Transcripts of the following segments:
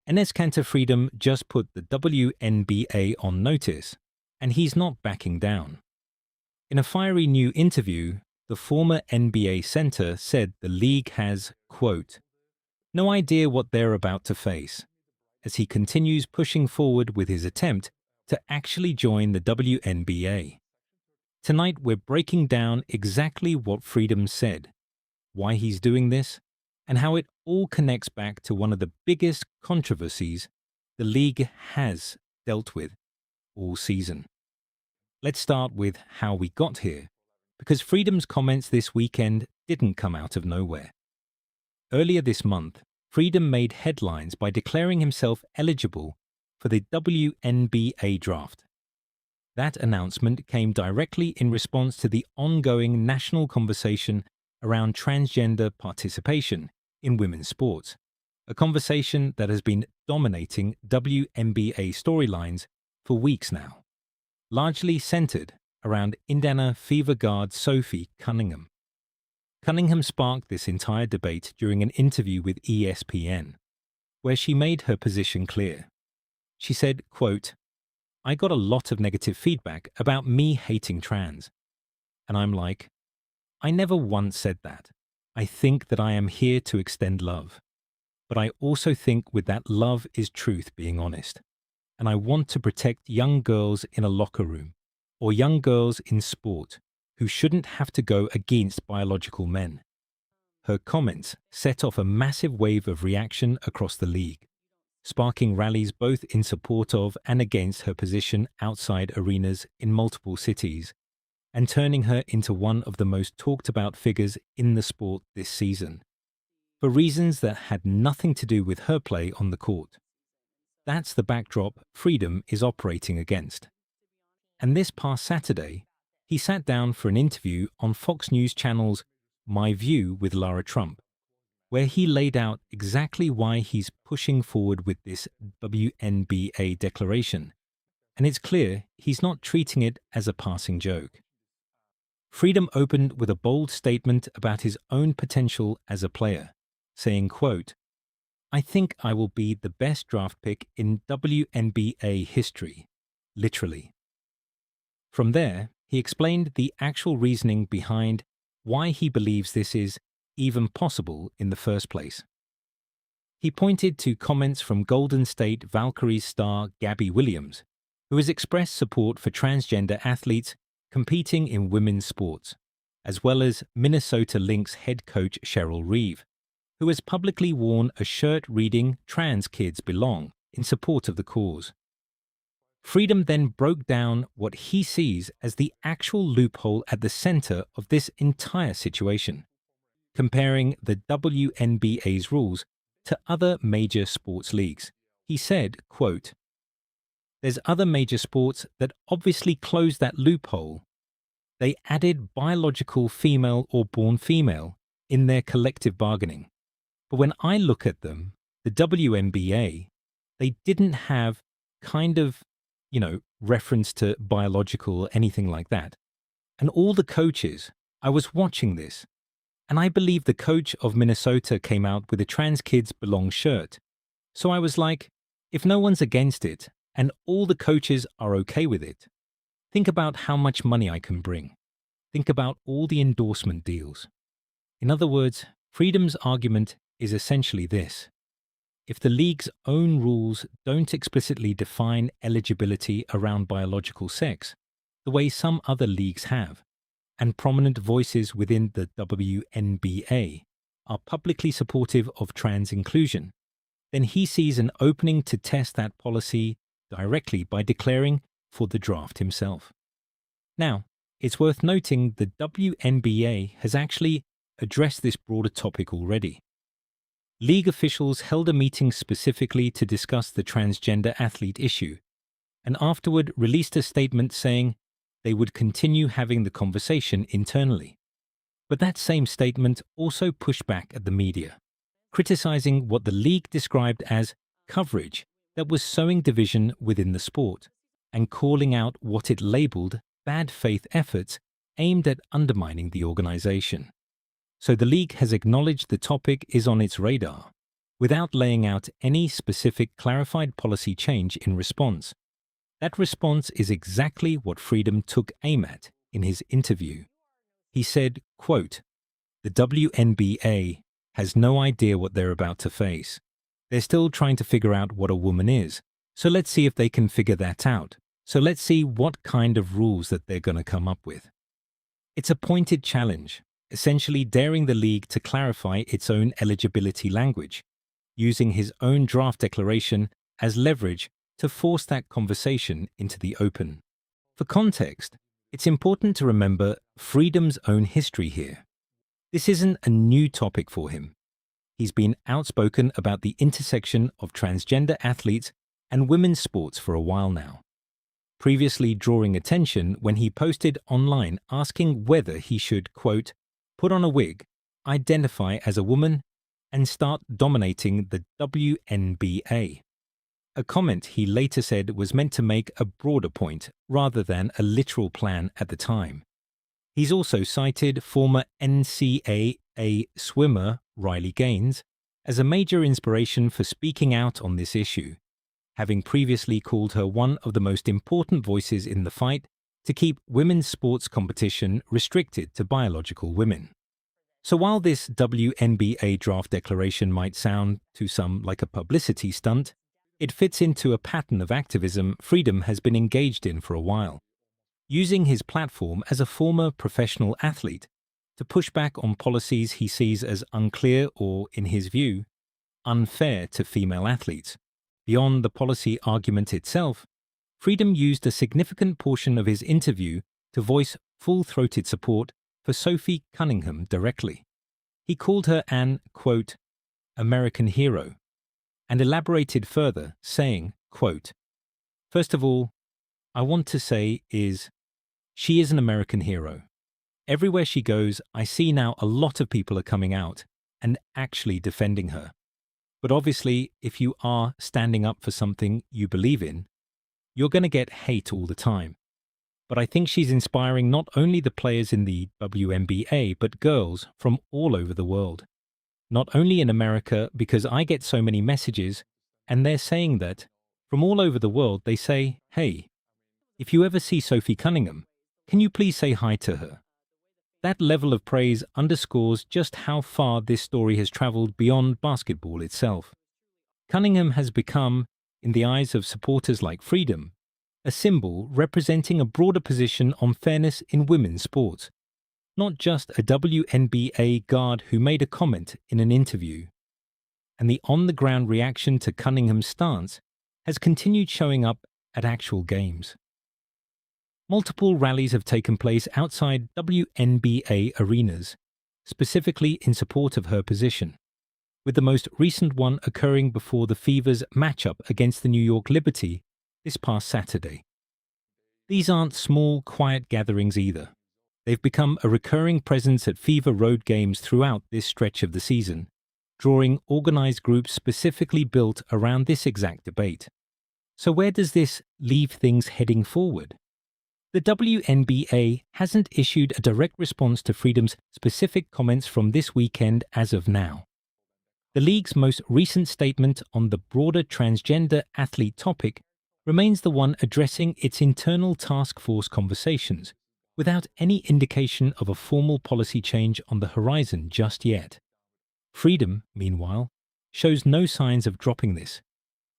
Enes Kanter Freedom just put the WNBA on notice, and he's not backing down. In a fiery new interview, the former NBA center said the league has, quote, no idea what they're about to face, as he continues pushing forward with his attempt to actually join the WNBA. Tonight, we're breaking down exactly what Freedom said, why he's doing this, and how it all connects back to one of the biggest controversies the league has dealt with all season. Let's start with how we got here, because Freedom's comments this weekend didn't come out of nowhere. Earlier this month, Freedom made headlines by declaring himself eligible for the WNBA draft. That announcement came directly in response to the ongoing national conversation around transgender participation in women's sports, a conversation that has been dominating WNBA storylines for weeks now, largely centered around Indiana Fever guard Sophie Cunningham. Cunningham sparked this entire debate during an interview with ESPN, where she made her position clear. She said, quote, I got a lot of negative feedback about me hating trans. And I'm like, I never once said that. I think that I am here to extend love. But I also think with that love is truth being honest. And I want to protect young girls in a locker room or young girls in sport who shouldn't have to go against biological men. Her comments set off a massive wave of reaction across the league, sparking rallies both in support of and against her position outside arenas in multiple cities, and turning her into one of the most talked about figures in the sport this season, for reasons that had nothing to do with her play on the court. That's the backdrop Freedom is operating against. And this past Saturday, he sat down for an interview on Fox News Channel's My View with Lara Trump, where he laid out exactly why he's pushing forward with this WNBA declaration. And it's clear he's not treating it as a passing joke. Freedom opened with a bold statement about his own potential as a player, saying, quote, I think I will be the best draft pick in WNBA history, literally. From there, he explained the actual reasoning behind why he believes this is even possible in the first place. He pointed to comments from Golden State Valkyries star Gabby Williams, who has expressed support for transgender athletes competing in women's sports, as well as Minnesota Lynx head coach Cheryl Reeve, who has publicly worn a shirt reading Trans Kids Belong in support of the cause. Freedom then broke down what he sees as the actual loophole at the center of this entire situation, comparing the WNBA's rules to other major sports leagues. He said, quote, there's other major sports that obviously closed that loophole. They added biological female or born female in their collective bargaining. But when I look at them, the WNBA, they didn't have kind of, reference to biological or anything like that. And all the coaches, I was watching this, and I believe the coach of Minnesota came out with a Trans Kids Belong shirt. So I was like, if no one's against it, and all the coaches are okay with it, think about how much money I can bring. Think about all the endorsement deals. In other words, Freedom's argument is essentially this. If the league's own rules don't explicitly define eligibility around biological sex, the way some other leagues have, and prominent voices within the WNBA are publicly supportive of trans inclusion, then he sees an opening to test that policy directly by declaring for the draft himself. Now, it's worth noting the WNBA has actually addressed this broader topic already. League officials held a meeting specifically to discuss the transgender athlete issue, and afterward released a statement saying they would continue having the conversation internally. But that same statement also pushed back at the media, criticizing what the league described as coverage that was sowing division within the sport, and calling out what it labeled bad faith efforts aimed at undermining the organization. So the league has acknowledged the topic is on its radar, without laying out any specific clarified policy change in response. That response is exactly what Freedom took aim at in his interview. He said, quote, "The WNBA has no idea what they're about to face. They're still trying to figure out what a woman is. So let's see if they can figure that out. So let's see what kind of rules that they're going to come up with." It's a pointed challenge, essentially daring the league to clarify its own eligibility language, using his own draft declaration as leverage to force that conversation into the open. For context, it's important to remember Freedom's own history here. This isn't a new topic for him. He's been outspoken about the intersection of transgender athletes and women's sports for a while now, previously drawing attention when he posted online asking whether he should, quote, "put on a wig, identify as a woman, and start dominating the WNBA." A comment he later said was meant to make a broader point rather than a literal plan at the time. He's also cited former NCAA swimmer Riley Gaines as a major inspiration for speaking out on this issue, having previously called her one of the most important voices in the fight to keep women's sports competition restricted to biological women. So while this WNBA draft declaration might sound to some like a publicity stunt, it fits into a pattern of activism Freedom has been engaged in for a while, using his platform as a former professional athlete to push back on policies he sees as unclear or, in his view, unfair to female athletes. Beyond the policy argument itself, Freedom used a significant portion of his interview to voice full-throated support for Sophie Cunningham directly. He called her an, quote, "American hero," and elaborated further, saying, quote, "First of all, I want to say is, she is an American hero. Everywhere she goes, I see now a lot of people are coming out and actually defending her. But obviously, if you are standing up for something you believe in, you're going to get hate all the time. But I think she's inspiring not only the players in the WNBA, but girls from all over the world. Not only in America, because I get so many messages, and they're saying that, from all over the world, they say, hey, if you ever see Sophie Cunningham, can you please say hi to her?" That level of praise underscores just how far this story has traveled beyond basketball itself. Cunningham has become, in the eyes of supporters like Freedom, a symbol representing a broader position on fairness in women's sports, not just a WNBA guard who made a comment in an interview. And the on-the-ground reaction to Cunningham's stance has continued showing up at actual games. Multiple rallies have taken place outside WNBA arenas, specifically in support of her position, with the most recent one occurring before the Fever's matchup against the New York Liberty this past Saturday. These aren't small, quiet gatherings either. They've become a recurring presence at Fever road games throughout this stretch of the season, drawing organized groups specifically built around this exact debate. So where does this leave things heading forward? The WNBA hasn't issued a direct response to Freedom's specific comments from this weekend as of now. The league's most recent statement on the broader transgender athlete topic remains the one addressing its internal task force conversations, without any indication of a formal policy change on the horizon just yet. Freedom, meanwhile, shows no signs of dropping this.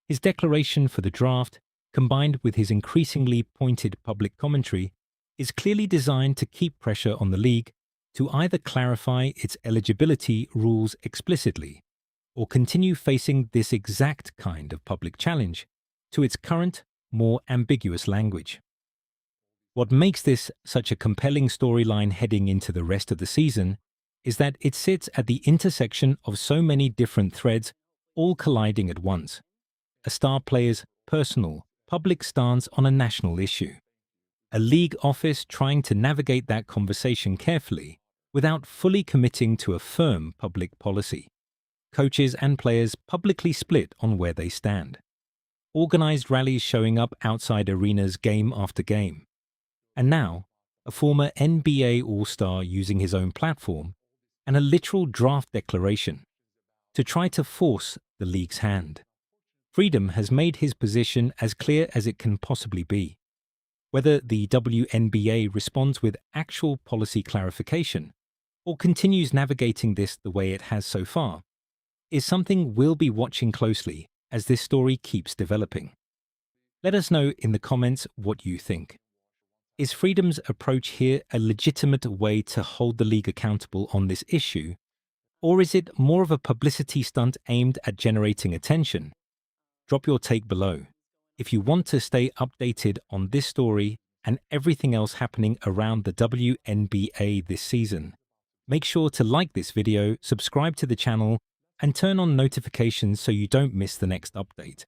His declaration for the draft, combined with his increasingly pointed public commentary, is clearly designed to keep pressure on the league to either clarify its eligibility rules explicitly or continue facing this exact kind of public challenge to its current, more ambiguous language. What makes this such a compelling storyline heading into the rest of the season is that it sits at the intersection of so many different threads, all colliding at once. A star player's personal, public stance on a national issue. A league office trying to navigate that conversation carefully without fully committing to a firm public policy. Coaches and players publicly split on where they stand. Organized rallies showing up outside arenas game after game. And now, a former NBA All-Star using his own platform and a literal draft declaration to try to force the league's hand. Freedom has made his position as clear as it can possibly be. Whether the WNBA responds with actual policy clarification or continues navigating this the way it has so far is something we'll be watching closely as this story keeps developing. Let us know in the comments what you think. Is Freedom's approach here a legitimate way to hold the league accountable on this issue, or is it more of a publicity stunt aimed at generating attention? Drop your take below. If you want to stay updated on this story and everything else happening around the WNBA this season, make sure to like this video, subscribe to the channel, and turn on notifications so you don't miss the next update.